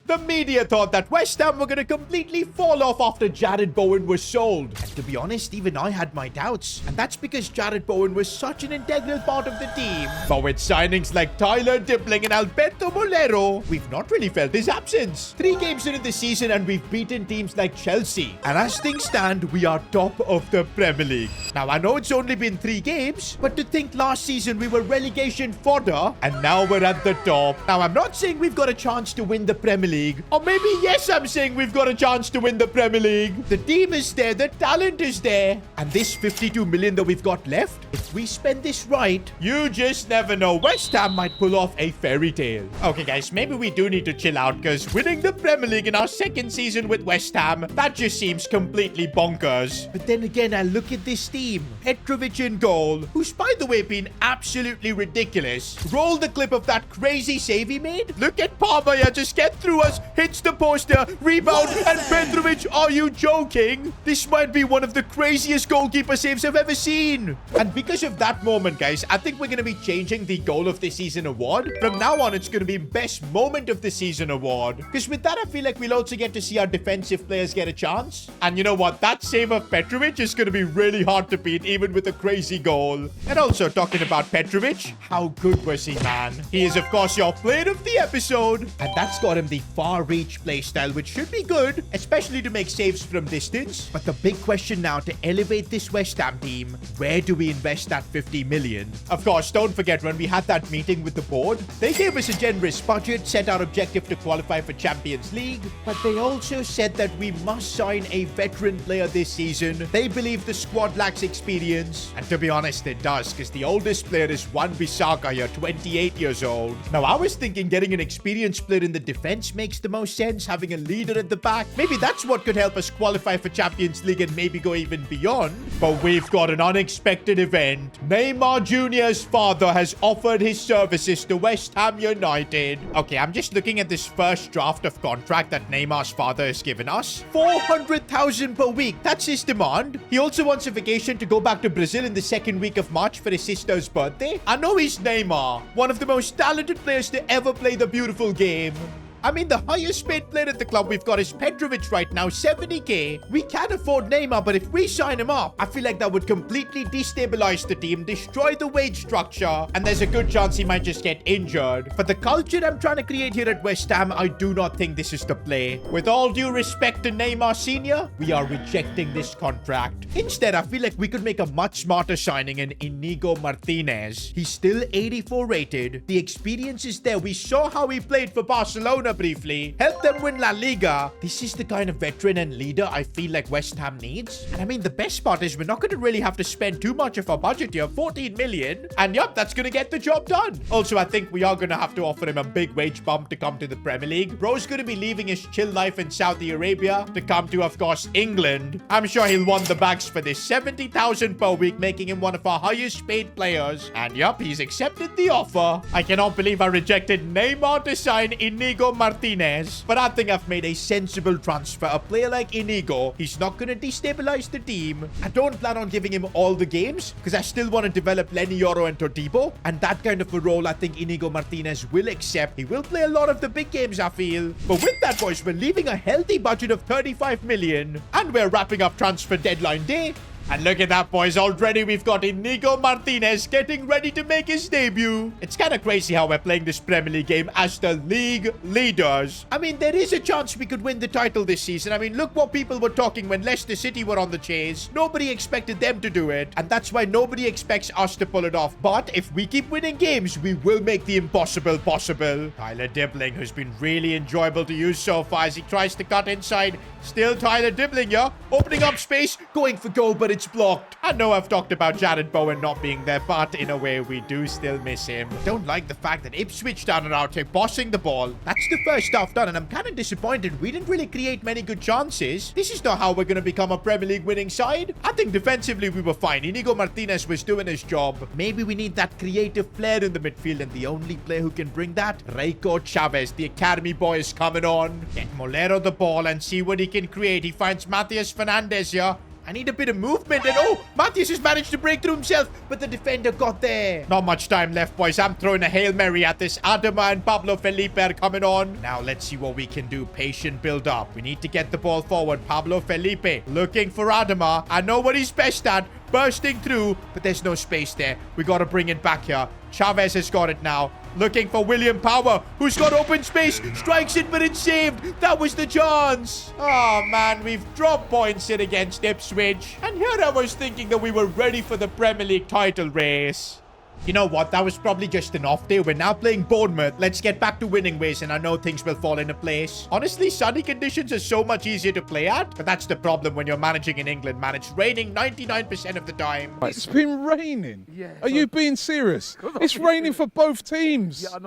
The media thought that West Ham were going to completely fall off after Jarrod Bowen was sold. And to be honest, even I had my doubts. And that's because Jarrod Bowen was such an integral part of the team. But with signings like Tyler Dibbling and Alberto Molero, we've not really felt his absence. 3 games into the season and we've beaten teams like Chelsea. And as things stand, we are top of the Premier League. Now, I know it's only been 3 games, but to think last season we were relegation fodder, and now we're at the top. Now, I'm not saying we've got a chance to win the Premier League. Or maybe, yes, I'm saying we've got a chance to win the Premier League. The team is there, the talent is there. And this 52 million that we've got left, if we spend this right, you just never know. West Ham might pull off a fairy tale. Okay, guys, maybe we do need to chill out, because winning the Premier League in our 2nd season with West Ham, that just seems completely bonkers. But then again, I look at this team. Petrovic in goal, who's, by the way, been absolutely ridiculous. Roll the clip of that crazy save he made. Look at Palmer, just get through us, hits the poster, rebound, and Petrovic, are you joking? This might be one of the craziest goalkeeper saves I've ever seen. And because of that moment, guys, I think we're going to be changing the Goal of the Season award. From now on, it's going to be Best Moment of the Season award. Because with that, I feel like we'll also get to see our defensive players get a chance. And you know what? That save of Petrovic is going to be really hard to beat, even with a crazy goal. And also, talking about Petrovic, how good was he, man? He is, of course, your player of the episode. And that's got him the far reach playstyle, which should be good, especially to make saves from distance. But the big question now, to elevate this West Ham team, where do we invest that 50 million? Of course, don't forget when we had that meeting with the board, they gave us a generous budget, set our objective to qualify for Champions League, but they also said that we must sign a veteran player this season. They believe the squad lacks experience, and to be honest, it does, because the oldest player is Wan-Bissaka here, 28 years old. Now, I was thinking getting an experienced player in the defense makes the most sense, having a leader at the back. Maybe that's what could help us qualify for Champions League and maybe go even beyond. But we've got an unexpected event. Neymar Jr.'s father has offered his services to West Ham United. Okay, I'm just looking at this first draft of contract that Neymar's father has given us. 400,000 per week. That's his demand. He also wants a vacation to go back to Brazil in the 2nd week of March for his sister's birthday. I know he's Neymar, one of the most talented players to ever play the beautiful game. I mean, the highest paid player at the club we've got is Petrovic right now, 70k. We can afford Neymar, but if we sign him up, I feel like that would completely destabilize the team, destroy the wage structure, and there's a good chance he might just get injured. For the culture I'm trying to create here at West Ham, I do not think this is the play. With all due respect to Neymar Sr., we are rejecting this contract. Instead, I feel like we could make a much smarter signing in Inigo Martinez. He's still 84 rated. The experience is there. We saw how he played for Barcelona briefly, helped them win La Liga. This is the kind of veteran and leader I feel like West Ham needs. And I mean, the best part is we're not going to really have to spend too much of our budget here, 14 million. And yup, that's going to get the job done. Also, I think we are going to have to offer him a big wage bump to come to the Premier League. Bro's going to be leaving his chill life in Saudi Arabia to come to, of course, England. I'm sure he'll want the bags for this. 70,000 per week, making him one of our highest paid players. And yup, he's accepted the offer. I cannot believe I rejected Neymar to sign Inigo Martinez, but I think I've made a sensible transfer. A player like Inigo, he's not going to destabilize the team. I don't plan on giving him all the games because I still want to develop Lenny Yoro and Todibo, and that kind of a role I think Inigo Martinez will accept. He will play a lot of the big games, I feel. But with that, boys, we're leaving a healthy budget of 35 million, and we're wrapping up transfer deadline day. And look at that, boys. Already we've got Inigo Martinez getting ready to make his debut. It's kind of crazy how we're playing this Premier League game as the league leaders. I mean, there is a chance we could win the title this season. I mean, look what people were talking when Leicester City were on the chase. Nobody expected them to do it. And that's why nobody expects us to pull it off. But if we keep winning games, we will make the impossible possible. Tyler Dibbling, who's been really enjoyable to use so far as he tries to cut inside. Still Tyler Dibbling, yeah? Opening up space, going for goal, but it's blocked. I know I've talked about Jarrod Bowen not being there, but in a way, we do still miss him. Don't like the fact that Ipswich down and out here bossing the ball. That's the first half done, and I'm kind of disappointed. We didn't really create many good chances. This is not how we're going to become a Premier League winning side. I think defensively, we were fine. Inigo Martinez was doing his job. Maybe we need that creative flair in the midfield, and the only player who can bring that, Reiko Chavez, the academy boy, is coming on. Get Molero the ball and see what he can create. He finds Matheus Fernandes here. I need a bit of movement. And oh, Matthias has managed to break through himself, but the defender got there. Not much time left, boys. I'm throwing a Hail Mary at this. Adama and Pablo Felipe are coming on. Now let's see what we can do. Patient build up. We need to get the ball forward. Pablo Felipe looking for Adama. I know what he's best at. Bursting through, but there's no space there. We got to bring it back here. Chavez has got it now. Looking for William Power, who's got open space. Strikes it, but it's saved. That was the chance. Oh, man, we've dropped points in against Ipswich. And here I was thinking that we were ready for the Premier League title race. You know what? That was probably just an off day. We're now playing Bournemouth. Let's get back to winning ways, and I know things will fall into place. Honestly, sunny conditions are so much easier to play at, but that's the problem when you're managing in England, man. It's raining 99% of the time. It's been raining? Yeah. Are you being serious? It's raining for both teams. Yeah,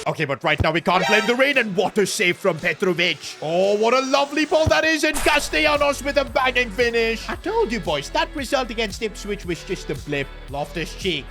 okay, but right now we can't blame the rain, and what a save from Petrovic. Oh, what a lovely ball that is, and Castellanos with a banging finish. I told you, boys, that result against Ipswich was just a blip. Loftus-Cheek.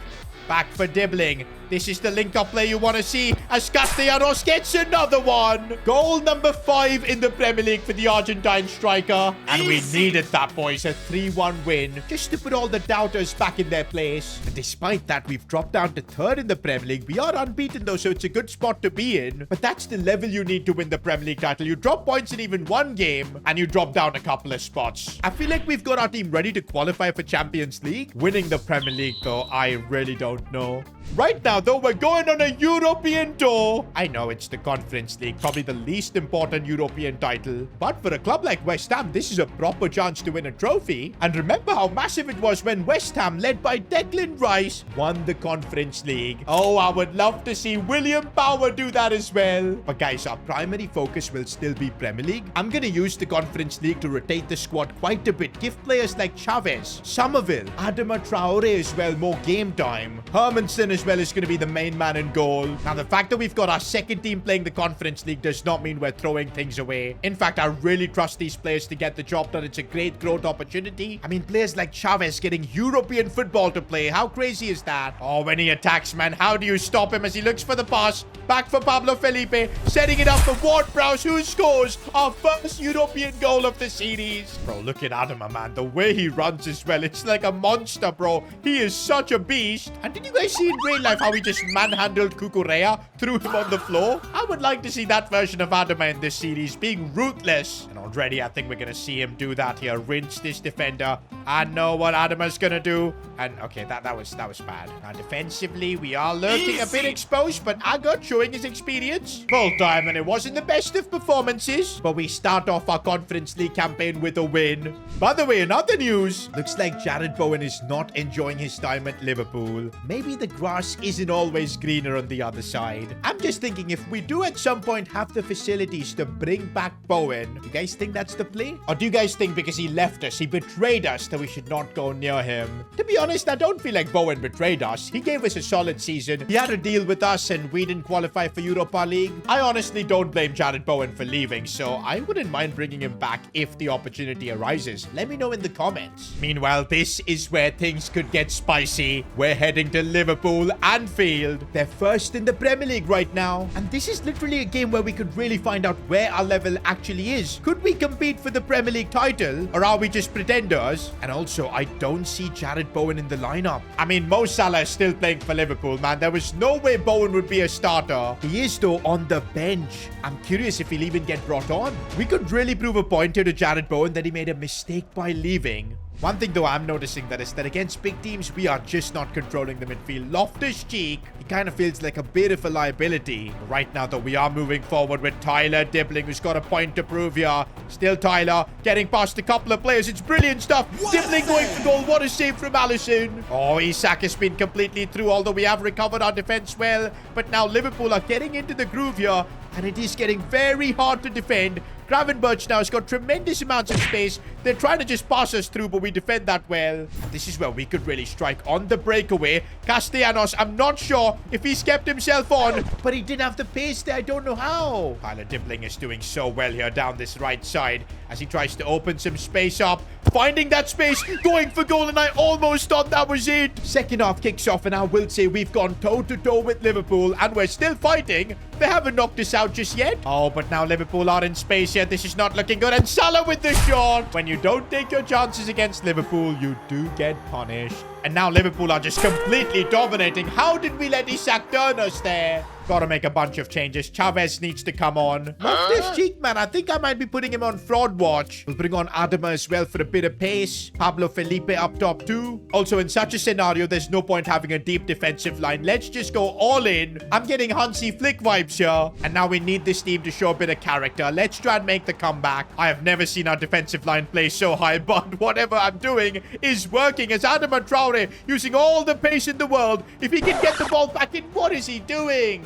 Back for Dibbling. This is the link-up play you want to see as Castellanos gets another one. Goal number 5 in the Premier League for the Argentine striker. And we needed that, boys. A 3-1 win. Just to put all the doubters back in their place. And despite that, we've dropped down to 3rd in the Premier League. We are unbeaten, though, so it's a good spot to be in. But that's the level you need to win the Premier League title. You drop points in even one game, and you drop down a couple of spots. I feel like we've got our team ready to qualify for Champions League. Winning the Premier League, though, I really don't know. Right now, though, we're going on a European tour. I know it's the Conference League, probably the least important European title. But for a club like West Ham, this is a proper chance to win a trophy. And remember how massive it was when West Ham, led by Declan Rice, won the Conference League. Oh, I would love to see William Power do that as well. But guys, our primary focus will still be Premier League. I'm going to use the Conference League to rotate the squad quite a bit. Give players like Chavez, Somerville, Adama Traore as well more game time. Hermanson as well is going to be the main man in goal. Now, the fact that we've got our second team playing the Conference League does not mean we're throwing things away. In fact, I really trust these players to get the job done. It's a great growth opportunity. I mean, players like Chavez getting European football to play. How crazy is that? Oh, when he attacks, man, how do you stop him as he looks for the pass? Back for Pablo Felipe, setting it up for Ward-Prowse, who scores our first European goal of the series. Bro, look at Adama, man. The way he runs as well, it's like a monster, bro. He is such a beast. And did you guys see in real life how he just manhandled Cucurella, threw him on the floor? I would like to see that version of Adama in this series, being ruthless. And already I think we're going to see him do that here. Rinse this defender. I know what Adama's going to do. And okay, that was bad. Now defensively, we are lurking a bit exposed, but Agot showing his experience. Full time, and it wasn't the best of performances, but we start off our Conference League campaign with a win. By the way, in other news, looks like Jared Bowen is not enjoying his time at Liverpool. Maybe the grass isn't always greener on the other side. I'm just thinking if we do at some point have the facilities to bring back Bowen, do you guys think that's the play? Or do you guys think because he left us, he betrayed us, that we should not go near him? To be honest, I don't feel like Bowen betrayed us. He gave us a solid season. He had a deal with us and we didn't qualify for Europa League. I honestly don't blame Jared Bowen for leaving, so I wouldn't mind bringing him back if the opportunity arises. Let me know in the comments. Meanwhile, this is where things could get spicy. We're heading to Liverpool, Anfield. They're first in the Premier League right now, and this is literally a game where we could really find out where our level actually is. Could we compete for the Premier League title, or are we just pretenders? And also, I don't see Jared Bowen in the lineup. I mean, Mo Salah is still playing for Liverpool, man. There was no way Bowen would be a starter. He is, though, on the bench. I'm curious if he'll even get brought on. We could really prove a point here to Jared Bowen that he made a mistake by leaving. One thing, though, I'm noticing that is that against big teams, we are just not controlling the midfield. Loftus-Cheek, he kind of feels like a bit of a liability. Right now, though, we are moving forward with Tyler Dibbling, who's got a point to prove here. Still Tyler, getting past a couple of players. It's brilliant stuff. Dibbling going for goal. What a save from Alisson. Oh, Isak has been completely through, although we have recovered our defense well. But now Liverpool are getting into the groove here, and it is getting very hard to defend. Gravenberch now has got tremendous amounts of space. They're trying to just pass us through, but we defend that well. This is where we could really strike on the breakaway. Castellanos, I'm not sure if he's kept himself on, but he didn't have the pace there. I don't know how. Tyler Dibbling is doing so well here down this right side as he tries to open some space up. Finding that space, going for goal, and I almost thought that was it. Second half kicks off, and I will say we've gone toe-to-toe with Liverpool, and we're still fighting. They haven't knocked us out just yet. Oh, but now Liverpool are in space. here. This is not looking good. And Salah with the shot. When you don't take your chances against Liverpool, you do get punished. And now Liverpool are just completely dominating. How did we let Isak turn us there? Gotta make a bunch of changes. Chavez needs to come on. Loftus Cheek, man. I think I might be putting him on fraud watch. We'll bring on Adama as well for a bit of pace. Pablo Felipe up top too. Also, in such a scenario, there's no point having a deep defensive line. Let's just go all in. I'm getting Hansi Flick vibes here. And now we need this team to show a bit of character. Let's try and make the comeback. I have never seen our defensive line play so high, but whatever I'm doing is working. As Adama Traore using all the pace in the world. If he can get the ball back in, what is he doing?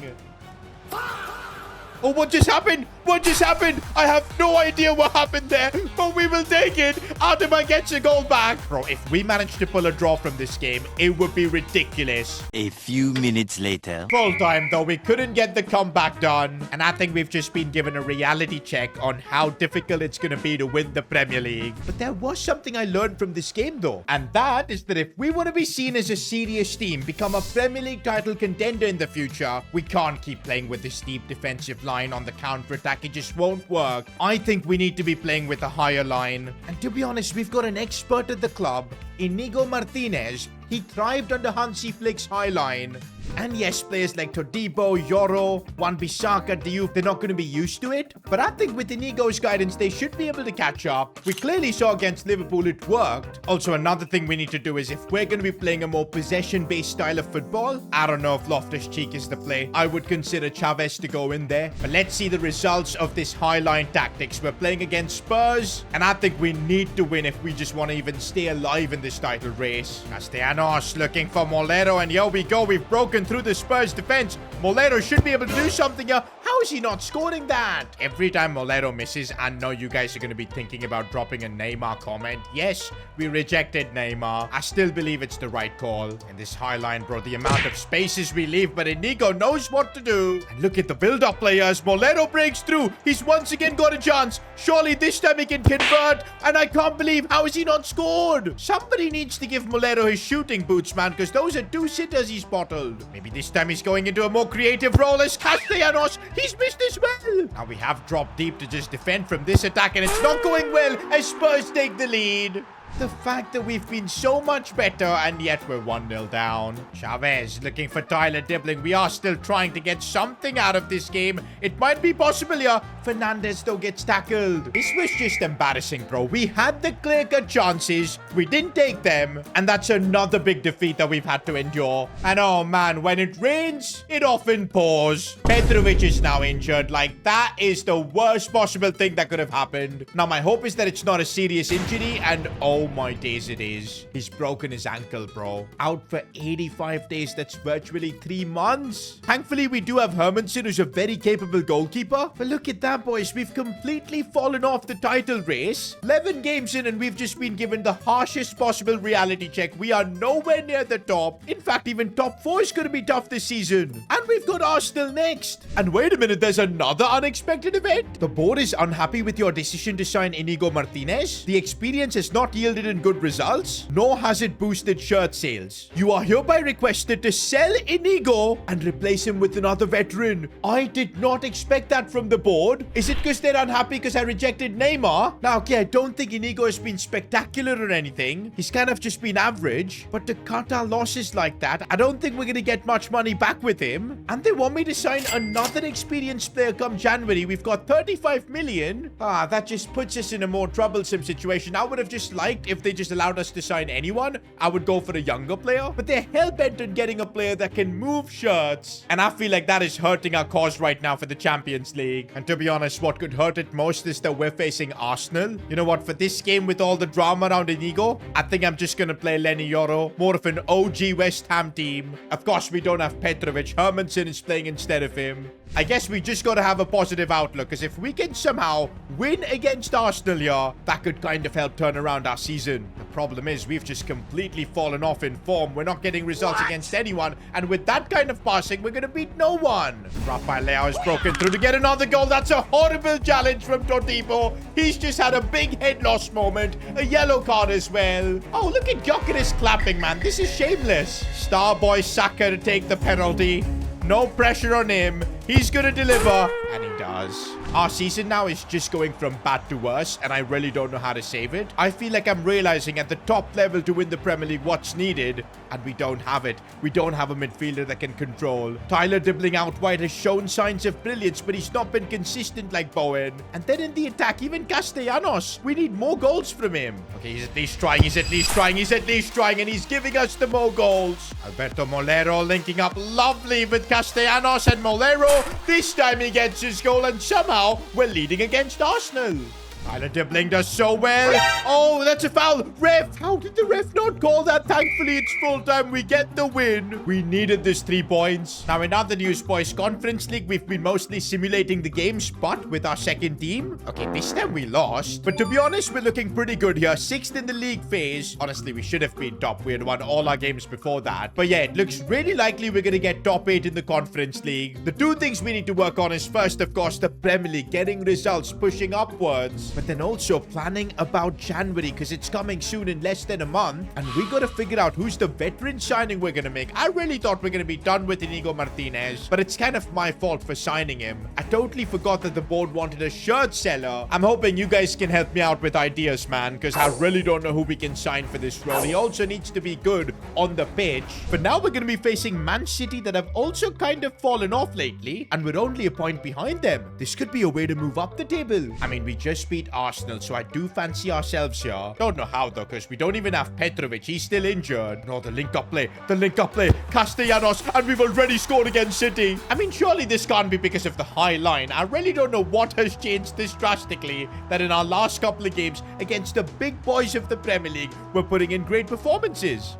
Oh, what just happened? What just happened? I have no idea what happened there, but we will take it. Adama gets a goal back. Bro, if we manage to pull a draw from this game, it would be ridiculous. A few minutes later. Full time, though. We couldn't get the comeback done. And I think we've just been given a reality check on how difficult it's going to be to win the Premier League. But there was something I learned from this game, though. And that is that if we want to be seen as a serious team, become a Premier League title contender in the future, we can't keep playing with this deep defensive line on the counter-attack. It just won't work. I think we need to be playing with a higher line. And to be honest, we've got an expert at the club, Inigo Martinez. He thrived under Hansi Flick's high line. And yes, players like Todibo, Yoro, Wan-Bissaka, Diouf, they're not going to be used to it. But I think with Inigo's guidance, they should be able to catch up. We clearly saw against Liverpool it worked. Also, another thing we need to do is if we're going to be playing a more possession-based style of football, I don't know if Loftus-Cheek is the play. I would consider Chavez to go in there. But let's see the results of this high-line tactics. We're playing against Spurs, and I think we need to win if we just want to even stay alive in this title race. Castellanos looking for Molero, and here we go. We've broken through the Spurs defense. Molero should be able to do something here. How is he not scoring that? Every time Molero misses, I know you guys are going to be thinking about dropping a Neymar comment. Yes, we rejected Neymar. I still believe it's the right call. And this high line, bro, the amount of spaces we leave, but Inigo knows what to do. And look at the build-up players. Molero breaks through. He's once again got a chance. Surely this time he can convert. And I can't believe, how is he not scored? Somebody needs to give Molero his shooting boots, man, because those are two sitters he's bottled. Maybe this time he's going into a more creative role as Castellanos. He's missed as well. Now we have dropped deep to just defend from this attack, and it's not going well as Spurs take the lead. The fact that we've been so much better and yet we're 1-0 down. Chavez looking for Tyler Dibbling. We are still trying to get something out of this game. It might be possible here. Fernandez though gets tackled. This was just embarrassing, bro. We had the clear-cut chances. We didn't take them. And that's another big defeat that we've had to endure. And oh man, when it rains, it often pours. Petrovic is now injured. Like, that is the worst possible thing that could have happened. Now my hope is that it's not a serious injury, and oh my days it is. He's broken his ankle, bro. Out for 85 days. That's virtually 3 months. Thankfully, we do have Hermansen, who's a very capable goalkeeper. But look at that, boys. We've completely fallen off the title race. 11 games in and we've just been given the harshest possible reality check. We are nowhere near the top. In fact, even top 4 is going to be tough this season. And we've got Arsenal next. And wait a minute, there's another unexpected event. The board is unhappy with your decision to sign Inigo Martinez. The experience has not yielded in good results, nor has it boosted shirt sales. You are hereby requested to sell Inigo and replace him with another veteran. I did not expect that from the board. Is it because they're unhappy because I rejected Neymar? Now, okay, I don't think Inigo has been spectacular or anything. He's kind of just been average. But to cut our losses like that, I don't think we're going to get much money back with him. And they want me to sign another experienced player come January. We've got 35 million. That just puts us in a more troublesome situation. I would have just liked if they just allowed us to sign anyone. I would go for a younger player. But they're hell-bent on getting a player that can move shirts. And I feel like that is hurting our cause right now for the Champions League. And to be honest, what could hurt it most is that we're facing Arsenal. You know what? For this game with all the drama around Inigo, I think I'm just going to play Lenny Yoro. More of an OG West Ham team. Of course, we don't have Petrovic. Hermansen is playing instead of him. I guess we just got to have a positive outlook, because if we can somehow win against Arsenal here, that could kind of help turn around our season. The problem is we've just completely fallen off in form. We're not getting results against anyone, and with that kind of passing, we're going to beat no one. Rafael Leao has broken through to get another goal. That's a horrible challenge from Todibo. He's just had a big head loss moment. A yellow card as well. Oh, look at Gyökeres clapping, man. This is shameless. Starboy Saka to take the penalty. No pressure on him. He's going to deliver. And he does. Our season now is just going from bad to worse, and I really don't know how to save it. I feel like I'm realizing at the top level to win the Premier League what's needed, and we don't have it. We don't have a midfielder that can control. Tyler dribbling out wide has shown signs of brilliance, but he's not been consistent like Bowen. And then in the attack, even Castellanos, we need more goals from him. Okay, he's at least trying, he's at least trying, he's at least trying, and he's giving us the more goals. Alberto Molero linking up lovely with Castellanos, and Molero, this time he gets his goal, and somehow we're leading against Arsenal. Tyler dribbling does so well. Oh, that's a foul. Ref, how did the ref not call that? Thankfully, it's full time. We get the win. We needed this 3 points. Now, in other news, boys, Conference League, we've been mostly simulating the games, but with our second team. Okay, this time we lost. But to be honest, we're looking pretty good here. 6th in the league phase. Honestly, we should have been top. We had won all our games before that. But yeah, it looks really likely we're going to get top 8 in the Conference League. The 2 things we need to work on is first, of course, the Premier League, getting results, pushing upwards. But then also planning about January, because it's coming soon in less than a month, and we got to figure out who's the veteran signing we're going to make. I really thought we're going to be done with Inigo Martinez, but it's kind of my fault for signing him. I totally forgot that the board wanted a shirt seller. I'm hoping you guys can help me out with ideas, man, because I really don't know who we can sign for this role. He also needs to be good on the pitch. But now we're going to be facing Man City, that have also kind of fallen off lately, and we're only a point behind them. This could be a way to move up the table. I mean, we just beat Arsenal, so I do fancy ourselves here. Don't know how though, because we don't even have Petrovic. He's still injured. No, the link-up play. The link-up play. Castellanos, and we've already scored against City. I mean, surely this can't be because of the high line. I really don't know what has changed this drastically, that in our last couple of games against the big boys of the Premier League, we're putting in great performances.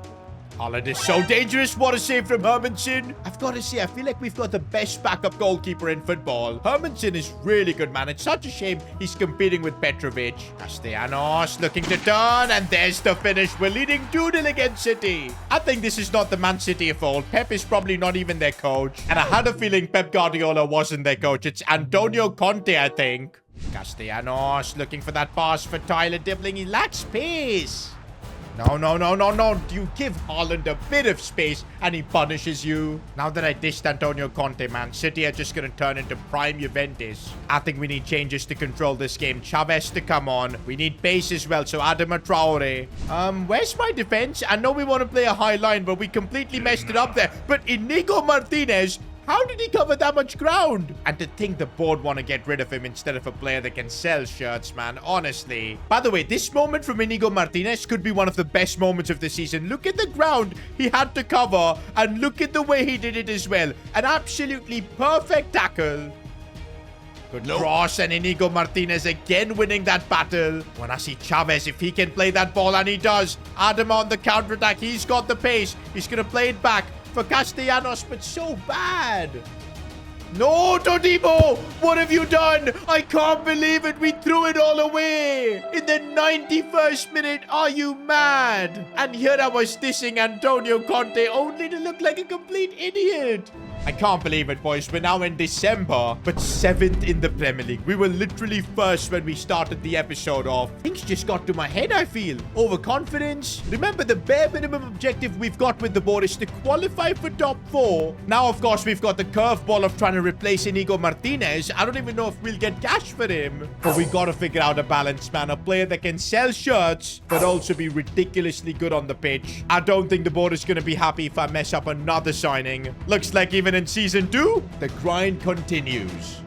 Haaland is so dangerous. What a save from Hermansen. I've got to say, I feel like we've got the best backup goalkeeper in football. Hermansen is really good, man. It's such a shame he's competing with Petrovic. Castellanos looking to turn, and there's the finish. We're leading 2-0 against City. I think this is not the Man City of old. Pep is probably not even their coach. And I had a feeling Pep Guardiola wasn't their coach. It's Antonio Conte, I think. Castellanos looking for that pass for Tyler dribbling. He lacks pace. No. You give Haaland a bit of space and he punishes you. Now that I dissed Antonio Conte, man, City are just going to turn into prime Juventus. I think we need changes to control this game. Chavez to come on. We need pace as well, so Adama Traore. Where's my defense? I know we want to play a high line, but we completely messed it up there. But Inigo Martinez, how did he cover that much ground? And to think the board want to get rid of him instead of a player that can sell shirts, man. Honestly. By the way, this moment from Inigo Martinez could be one of the best moments of the season. Look at the ground he had to cover, and look at the way he did it as well. An absolutely perfect tackle. Good cross, and Inigo Martinez again winning that battle. When I see Chavez, if he can play that ball, and he does. Adam on the counter-attack. He's got the pace. He's going to play it back for Castellanos, but so bad. No, Todibo! What have you done? I can't believe it. We threw it all away. In the 91st minute, are you mad? And here I was dissing Antonio Conte only to look like a complete idiot. I can't believe it, boys. We're now in December, but 7th in the Premier League. We were literally first when we started the episode off. Things just got to my head, I feel. Overconfidence. Remember, the bare minimum objective we've got with the board is to qualify for top 4. Now, of course, we've got the curveball of trying to replace Inigo Martinez. I don't even know if we'll get cash for him. But we got to figure out a balance, man. A player that can sell shirts, but also be ridiculously good on the pitch. I don't think the board is going to be happy if I mess up another signing. Looks like even in Season 2, the grind continues.